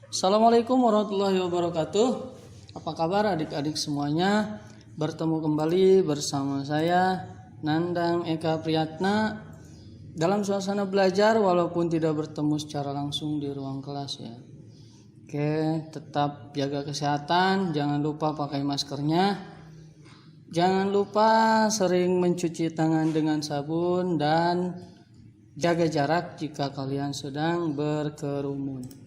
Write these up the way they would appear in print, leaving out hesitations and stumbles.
Assalamualaikum warahmatullahi wabarakatuh. Apa kabar adik-adik semuanya? Bertemu kembali bersama saya Nandang Eka Priyatna dalam suasana belajar walaupun tidak bertemu secara langsung di ruang kelas ya. Oke, tetap jaga kesehatan, jangan lupa pakai maskernya. Jangan lupa sering mencuci tangan dengan sabun dan jaga jarak jika kalian sedang berkerumun.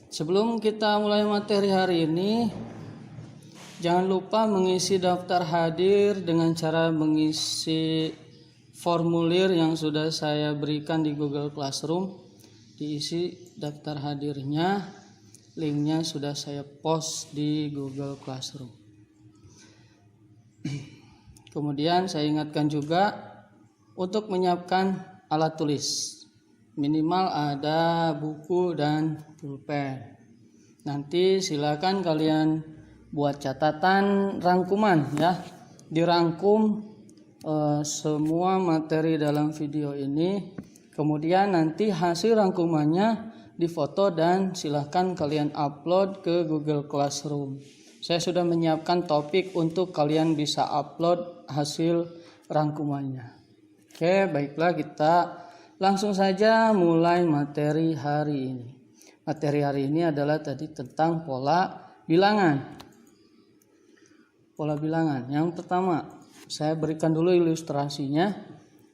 Sebelum kita mulai materi hari ini, jangan lupa mengisi daftar hadir dengan cara mengisi formulir yang sudah saya berikan di Google Classroom. Diisi daftar hadirnya, linknya sudah saya post di Google Classroom. Kemudian saya ingatkan juga untuk menyiapkan alat tulis. Minimal ada buku dan pulpen. Nanti silakan kalian buat catatan rangkuman ya. Dirangkum semua materi dalam video ini. Kemudian nanti hasil rangkumannya difoto dan silakan kalian upload ke Google Classroom. Saya sudah menyiapkan topik untuk kalian bisa upload hasil rangkumannya. Oke, baiklah kita langsung saja mulai materi hari ini. Materi hari ini adalah tadi tentang pola bilangan. Pola bilangan. Yang pertama, saya berikan dulu ilustrasinya.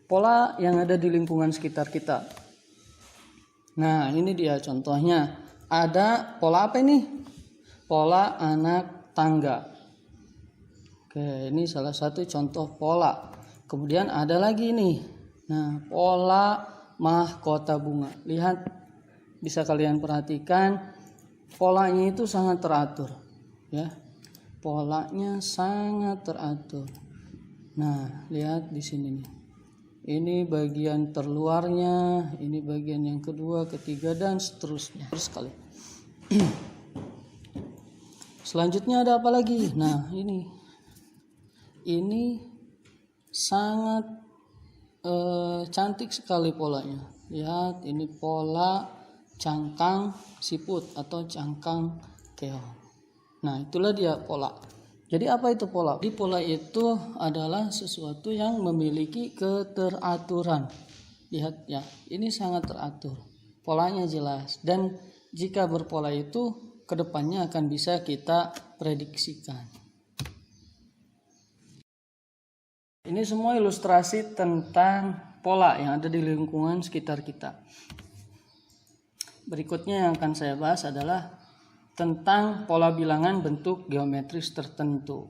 Pola yang ada di lingkungan sekitar kita. Nah, ini dia contohnya. Ada pola apa ini? Pola anak tangga. Oke, ini salah satu contoh pola. Kemudian ada lagi nih. Nah, pola mahkota bunga. Lihat, bisa kalian perhatikan polanya itu sangat teratur ya. Polanya sangat teratur. Nah, lihat di sini nih. Ini bagian terluarnya, ini bagian yang kedua, ketiga dan seterusnya. Terus sekali. Selanjutnya ada apa lagi? Nah, ini sangat cantik sekali polanya. Lihat, ini pola cangkang siput atau cangkang keong. Nah, itulah dia pola. Jadi apa itu pola? Di pola itu adalah sesuatu yang memiliki keteraturan. Lihat ya, ini sangat teratur. Polanya jelas dan jika berpola itu kedepannya akan bisa kita prediksikan. Ini semua ilustrasi tentang pola yang ada di lingkungan sekitar kita. Berikutnya yang akan saya bahas adalah tentang pola bilangan bentuk geometris tertentu.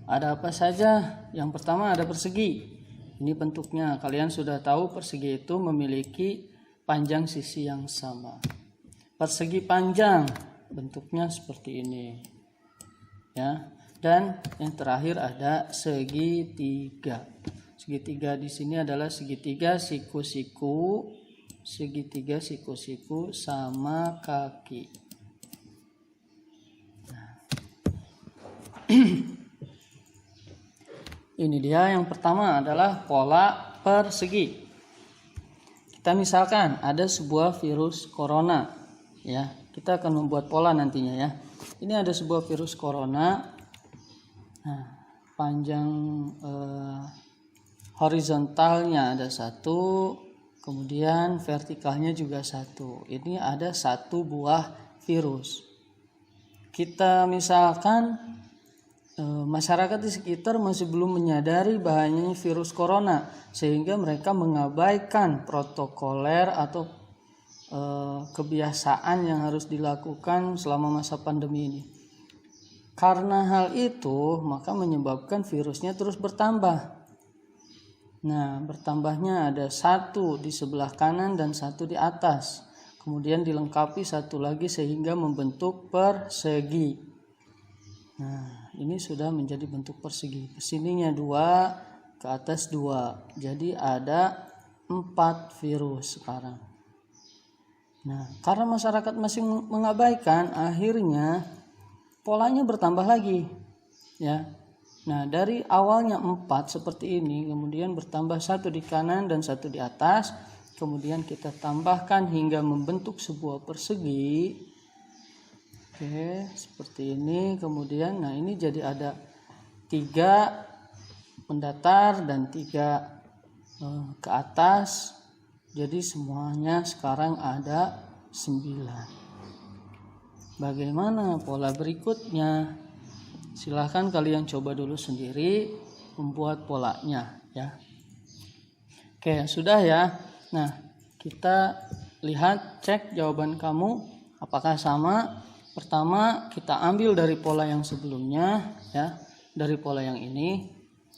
Ada apa saja? Yang pertama ada persegi. Ini bentuknya. Kalian sudah tahu persegi itu memiliki panjang sisi yang sama. Persegi panjang bentuknya seperti ini. Ya. Dan yang terakhir ada segitiga. Segitiga di sini adalah segitiga siku-siku, segitiga siku-siku sama kaki. Nah. Ini dia yang pertama adalah pola persegi. Kita misalkan ada sebuah virus corona, ya. Kita akan membuat pola nantinya ya. Ini ada sebuah virus corona. Nah, panjang horizontalnya ada 1, kemudian vertikalnya juga 1. Ini ada 1 buah virus. Kita misalkan masyarakat di sekitar masih belum menyadari bahayanya virus corona, sehingga mereka mengabaikan protokoler atau kebiasaan yang harus dilakukan selama masa pandemi ini. Karena hal itu, maka menyebabkan virusnya terus bertambah. Nah, bertambahnya ada 1 di sebelah kanan dan 1 di atas. Kemudian dilengkapi 1 lagi sehingga membentuk persegi. Nah, ini sudah menjadi bentuk persegi. Kesininya 2, ke atas 2. Jadi ada 4 virus sekarang. Nah, karena masyarakat masih mengabaikan, akhirnya polanya bertambah lagi ya. Nah, dari awalnya 4 seperti ini, kemudian bertambah 1 di kanan dan 1 di atas. kemudian kita tambahkan hingga membentuk sebuah persegi. Oke, seperti ini. Kemudian, nah ini jadi ada 3 mendatar dan 3 ke atas. Jadi semuanya sekarang ada 9. Bagaimana pola berikutnya? Silahkan kalian coba dulu sendiri membuat polanya ya. Oke, sudah ya. Nah, kita lihat, cek jawaban kamu apakah sama. Pertama, kita ambil dari pola yang sebelumnya ya, dari pola yang ini.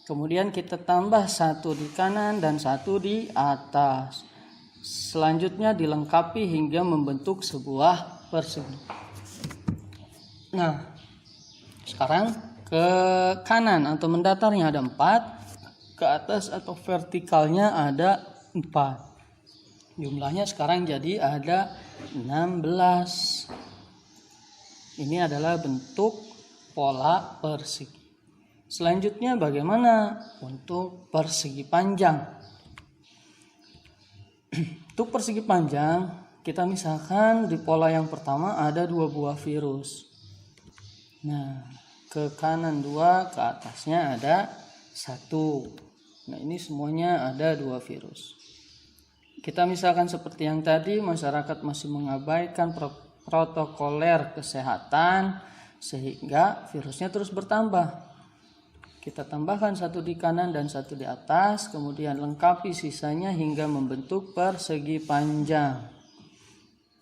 Kemudian kita tambah 1 di kanan dan 1 di atas. Selanjutnya dilengkapi hingga membentuk sebuah persegi. Nah, sekarang ke kanan atau mendatarnya ada 4, ke atas atau vertikalnya ada 4. Jumlahnya sekarang jadi ada 16. Ini adalah bentuk pola persegi. Selanjutnya bagaimana untuk persegi panjang? Untuk persegi panjang, kita misalkan di pola yang pertama ada 2 buah virus. Nah, ke kanan 2, ke atasnya ada 1. Nah, ini semuanya ada 2 virus. Kita misalkan seperti yang tadi, masyarakat masih mengabaikan protokoler kesehatan sehingga virusnya terus bertambah. Kita tambahkan 1 di kanan dan 1 di atas, kemudian lengkapi sisanya hingga membentuk persegi panjang.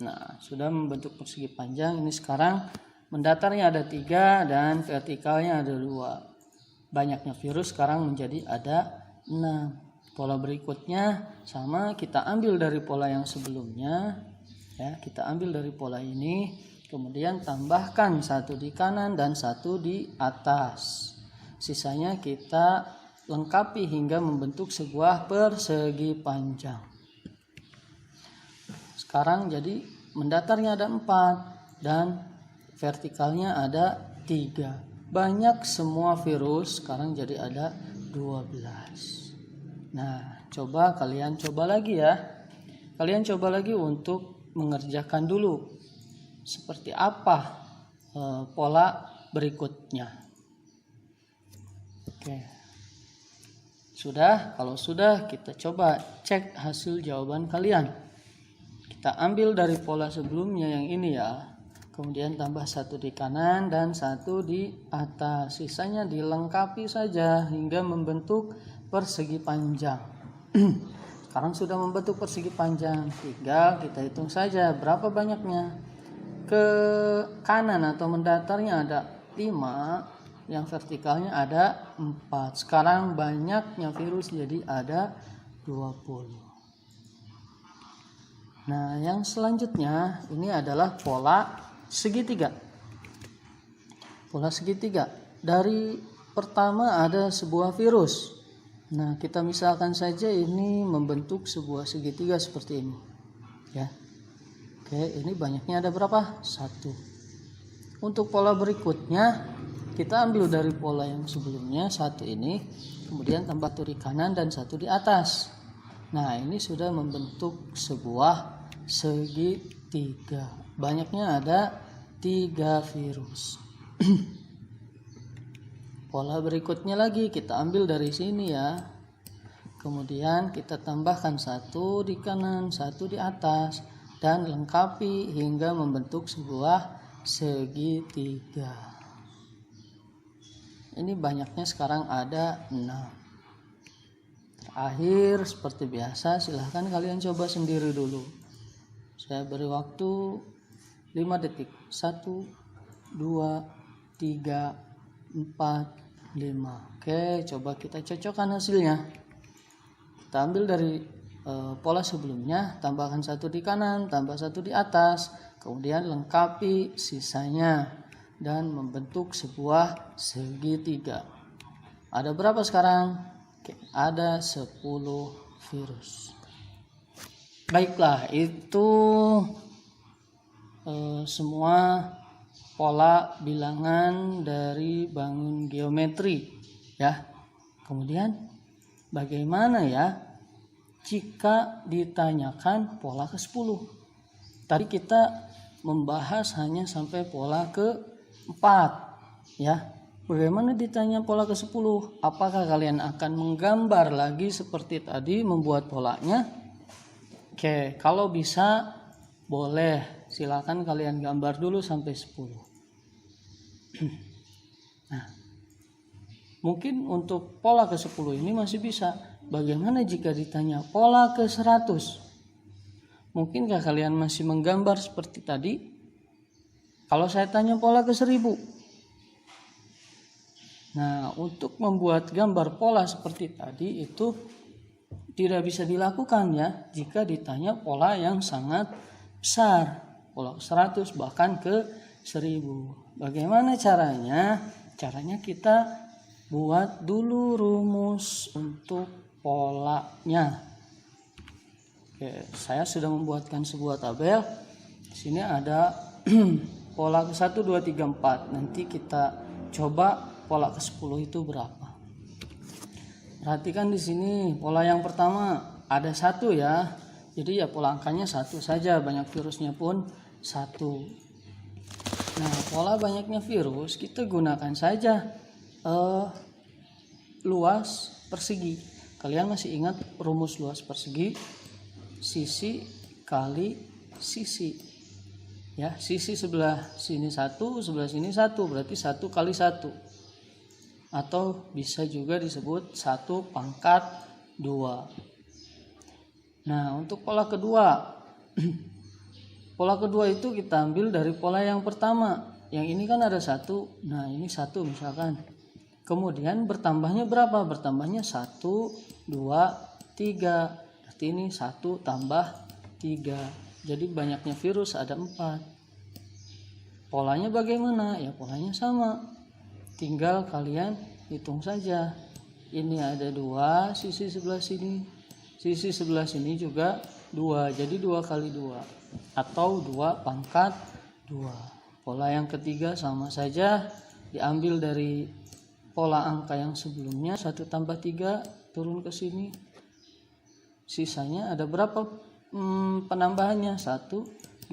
Nah, sudah membentuk persegi panjang. Ini sekarang mendatarnya ada 3 dan vertikalnya ada 2. Banyaknya virus sekarang menjadi ada 6. Pola berikutnya sama, kita ambil dari pola yang sebelumnya. Ya, kita ambil dari pola ini, kemudian tambahkan 1 di kanan dan 1 di atas. Sisanya kita lengkapi hingga membentuk sebuah persegi panjang. Sekarang jadi mendatarnya ada 4 dan vertikalnya ada 3. Banyak semua virus sekarang jadi ada 12. Nah, kalian coba lagi ya. Kalian coba lagi untuk mengerjakan dulu seperti apa pola berikutnya. Oke. Sudah? Kalau sudah, kita coba cek hasil jawaban kalian. Kita ambil dari pola sebelumnya yang ini ya. Kemudian tambah 1 di kanan dan 1 di atas. Sisanya dilengkapi saja hingga membentuk persegi panjang. Sekarang sudah membentuk persegi panjang, tinggal kita hitung saja berapa banyaknya. Ke kanan atau mendatarnya ada 5, yang vertikalnya ada 4. Sekarang banyaknya virus jadi ada 20. Nah, yang selanjutnya ini adalah pola segitiga. Pola segitiga. Dari pertama ada sebuah virus. Nah, kita misalkan saja ini membentuk sebuah segitiga seperti ini. Ya. Oke, ini banyaknya ada berapa? 1. Untuk pola berikutnya, kita ambil dari pola yang sebelumnya 1 ini, kemudian tambah 1 di kanan dan 1 di atas. Nah, ini sudah membentuk sebuah segitiga. Banyaknya ada 3 virus. Pola berikutnya lagi kita ambil dari sini ya. Kemudian kita tambahkan 1 di kanan, 1 di atas, dan lengkapi hingga membentuk sebuah segitiga. Ini banyaknya sekarang ada 6. Terakhir seperti biasa, silahkan kalian coba sendiri dulu. Saya beri waktu 5 detik. 1, 2, 3, 4, 5. Oke, coba kita cocokkan hasilnya. Kita ambil dari pola sebelumnya, tambahkan 1 di kanan, tambah 1 di atas, kemudian lengkapi sisanya dan membentuk sebuah segitiga. Ada berapa sekarang? Oke, ada 10 virus. Baiklah, itu semua pola bilangan dari bangun geometri ya. Kemudian bagaimana ya jika ditanyakan pola ke-10. Tadi kita membahas hanya sampai pola ke-4 ya. Bagaimana ditanya pola ke-10? Apakah kalian akan menggambar lagi seperti tadi membuat polanya? Oke, kalau bisa boleh, silakan kalian gambar dulu sampai 10. Nah, mungkin untuk pola ke-10 ini masih bisa. Bagaimana jika ditanya pola ke-100? Mungkinkah kalian masih menggambar seperti tadi? Kalau saya tanya pola ke-1000. Nah, untuk membuat gambar pola seperti tadi itu tidak bisa dilakukan ya jika ditanya pola yang sangat besar, pola ke-100 bahkan ke 1000. Bagaimana caranya? Caranya kita buat dulu rumus untuk polanya. Oke, saya sudah membuatkan sebuah tabel. Di sini ada pola ke-1, 2, 3, 4. Nanti kita coba pola ke-10 itu berapa. Perhatikan di sini pola yang pertama ada 1 ya. Jadi ya pola angkanya 1 saja, banyak virusnya pun 1. Nah, pola banyaknya virus kita gunakan saja luas persegi. Kalian masih ingat rumus luas persegi? Sisi kali sisi. Ya, sisi sebelah sini 1, sebelah sini 1, berarti 1 kali 1. Atau bisa juga disebut 1 pangkat 2. Nah, untuk pola kedua. Pola kedua itu kita ambil dari pola yang pertama. Yang ini kan ada 1. Nah, ini 1 misalkan. Kemudian bertambahnya berapa? Bertambahnya 1, 2, 3. Berarti ini 1 tambah 3. Jadi banyaknya virus ada 4. Polanya bagaimana? Ya polanya sama. Tinggal kalian hitung saja. Ini ada 2, sisi sebelah sini. Sisi sebelah sini juga 2. Jadi 2 kali 2. Atau 2 pangkat 2. Pola yang ketiga sama saja. Diambil dari pola angka yang sebelumnya, 1 tambah 3 turun ke sini. Sisanya ada berapa penambahannya? 1,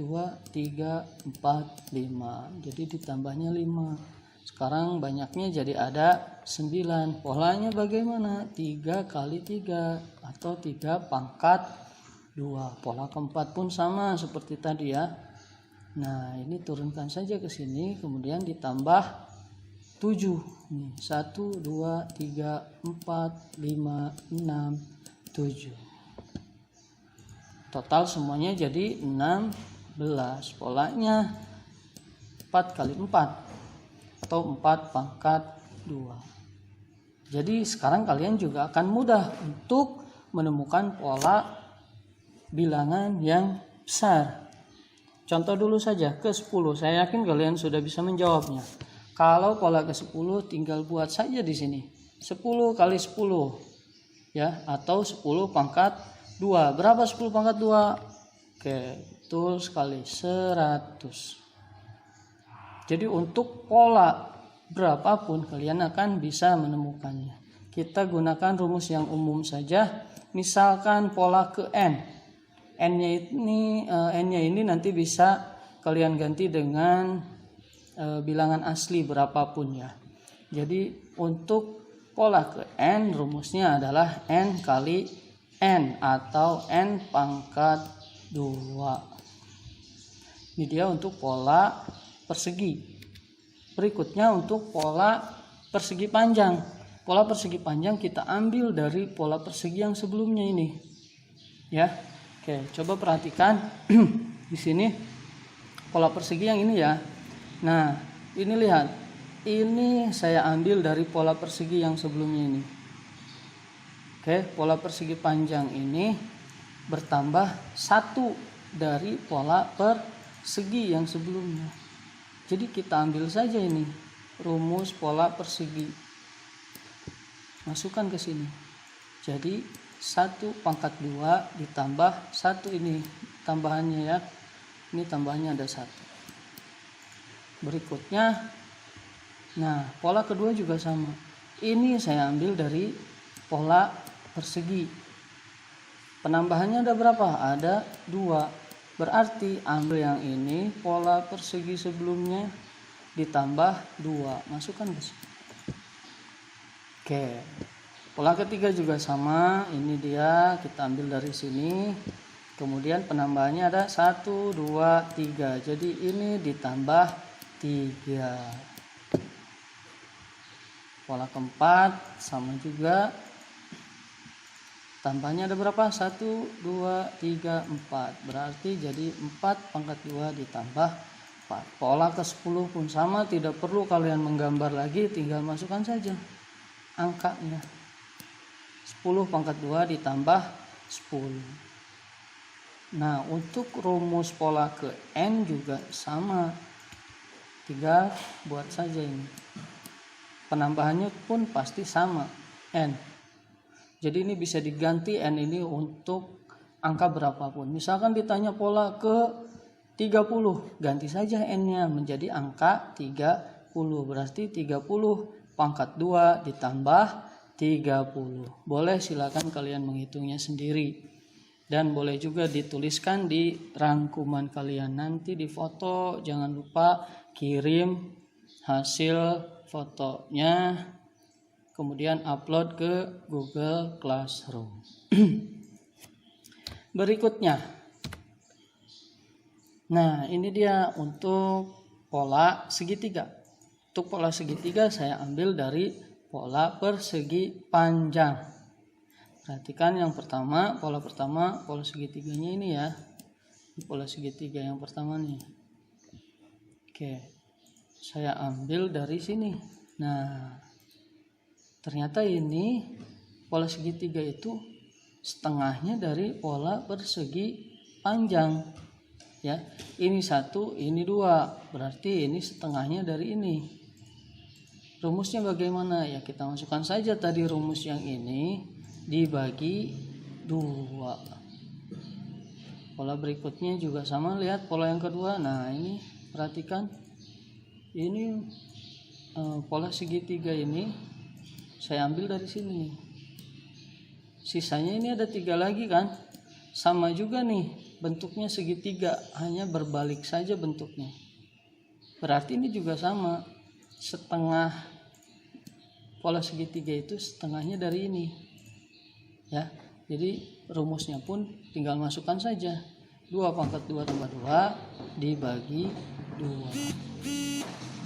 2, 3, 4, 5. Jadi ditambahnya 5. Sekarang banyaknya jadi ada 9. Polanya bagaimana? 3 kali 3 atau 3 pangkat 2. Pola keempat pun sama seperti tadi ya. Nah, ini turunkan saja ke sini, kemudian ditambah 7. Nih, 1, 2, 3, 4, 5, 6, 7. Total semuanya jadi 16. Polanya 4 kali 4 atau 4 pangkat 2. Jadi sekarang kalian juga akan mudah untuk menemukan pola bilangan yang besar. Contoh dulu saja ke-10. Saya yakin kalian sudah bisa menjawabnya. Kalau pola ke-10 tinggal buat saja di sini. 10 kali 10 ya, atau 10 pangkat 2. Berapa 10 pangkat 2? Oke, betul sekali, 100. Jadi untuk pola berapapun kalian akan bisa menemukannya. Kita gunakan rumus yang umum saja. Misalkan pola ke N. N-nya ini nanti bisa kalian ganti dengan bilangan asli berapapun ya. Jadi untuk pola ke N rumusnya adalah N kali N atau N pangkat 2. Ini dia untuk pola persegi. Berikutnya untuk pola persegi panjang. Pola persegi panjang kita ambil dari pola persegi yang sebelumnya ini. Ya. Oke, coba perhatikan di sini pola persegi yang ini ya. Nah, ini lihat. Ini saya ambil dari pola persegi yang sebelumnya ini. Oke, pola persegi panjang ini bertambah 1 dari pola persegi yang sebelumnya. Jadi kita ambil saja ini rumus pola persegi. Masukkan ke sini. Jadi 1 pangkat 2 ditambah 1 ini tambahannya ya. Ini tambahannya ada 1. Berikutnya, nah pola kedua juga sama. Ini saya ambil dari pola persegi. Penambahannya ada berapa? Ada 2. Berarti ambil yang ini, pola persegi sebelumnya ditambah 2. Masukkan ke sini. Oke. Pola ketiga juga sama. Ini dia, kita ambil dari sini. Kemudian penambahannya ada 1, 2, 3. Jadi ini ditambah 3. Pola keempat sama juga. Tambahnya ada berapa? 1, 2, 3, 4. Berarti jadi 4 pangkat 2 ditambah 4. Pola ke-10 pun sama, tidak perlu kalian menggambar lagi, tinggal masukkan saja angkanya. 10 pangkat 2 ditambah 10. Nah, untuk rumus pola ke N juga sama. Tinggal buat saja ini. Penambahannya pun pasti sama, N. Jadi ini bisa diganti N ini untuk angka berapapun. Misalkan ditanya pola ke 30, ganti saja N-nya menjadi angka 30. Berarti 30 pangkat 2 ditambah 30. Boleh silakan kalian menghitungnya sendiri. Dan boleh juga dituliskan di rangkuman kalian. Nanti di foto, jangan lupa kirim hasil fotonya. Kemudian upload ke Google Classroom. Berikutnya. Nah, ini dia untuk pola segitiga. Untuk pola segitiga saya ambil dari pola persegi panjang. Perhatikan yang pertama, pola segitiganya ini ya. Pola segitiga yang pertama nih. Oke. Saya ambil dari sini. Nah, ternyata ini pola segitiga itu setengahnya dari pola persegi panjang. Ya, ini 1, ini 2. Berarti ini setengahnya dari ini. Rumusnya bagaimana? Ya, kita masukkan saja tadi rumus yang ini dibagi 2. Pola berikutnya juga sama, lihat pola yang kedua. Nah, ini perhatikan. Ini pola segitiga ini saya ambil dari sini. Sisanya ini ada 3 lagi kan? Sama juga nih, bentuknya segitiga, hanya berbalik saja bentuknya. Berarti ini juga sama. Setengah pola segitiga itu setengahnya dari ini. Ya. Jadi rumusnya pun tinggal masukkan saja. 2 pangkat 2 tambah 2 dibagi 2.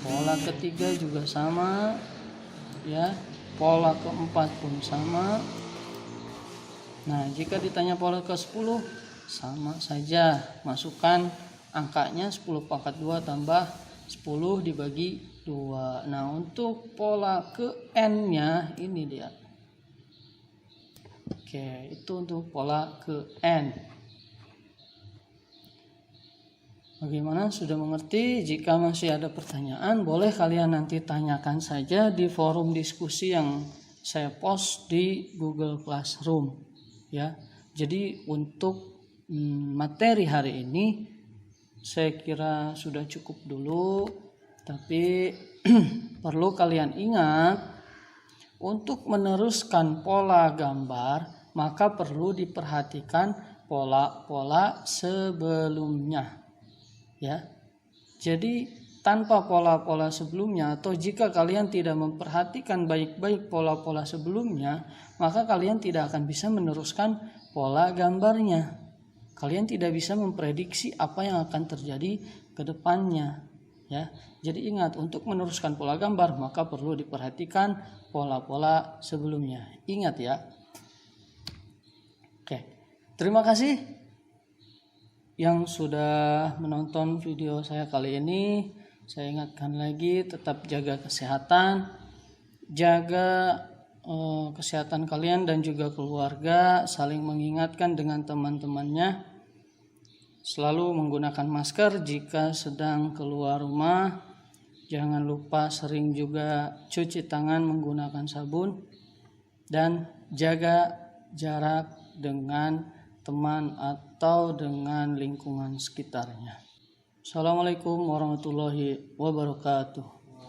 Pola ketiga juga sama. Ya. Pola keempat pun sama. Nah, jika ditanya pola ke-10 sama saja, masukkan angkanya 10 pangkat 2 tambah 10 dibagi 2. Nah, untuk pola ke N-nya ini dia. Oke, itu untuk pola ke N. Bagaimana, sudah mengerti? Jika masih ada pertanyaan, boleh kalian nanti tanyakan saja di forum diskusi yang saya post di Google Classroom. Ya, jadi untuk materi hari ini saya kira sudah cukup dulu. Tapi perlu kalian ingat, untuk meneruskan pola gambar maka perlu diperhatikan pola-pola sebelumnya. Ya, jadi tanpa pola-pola sebelumnya, atau jika kalian tidak memperhatikan baik-baik pola-pola sebelumnya, maka kalian tidak akan bisa meneruskan pola gambarnya. Kalian tidak bisa memprediksi apa yang akan terjadi ke depannya. Ya, jadi ingat, untuk meneruskan pola gambar maka perlu diperhatikan pola-pola sebelumnya. Ingat ya. Oke, terima kasih yang sudah menonton video saya kali ini. Saya ingatkan lagi, tetap jaga kesehatan, jaga kesehatan kalian dan juga keluarga, saling mengingatkan dengan teman-temannya, selalu menggunakan masker jika sedang keluar rumah. Jangan lupa sering juga cuci tangan menggunakan sabun, dan jaga jarak dengan teman atau dengan lingkungan sekitarnya. Assalamualaikum warahmatullahi wabarakatuh.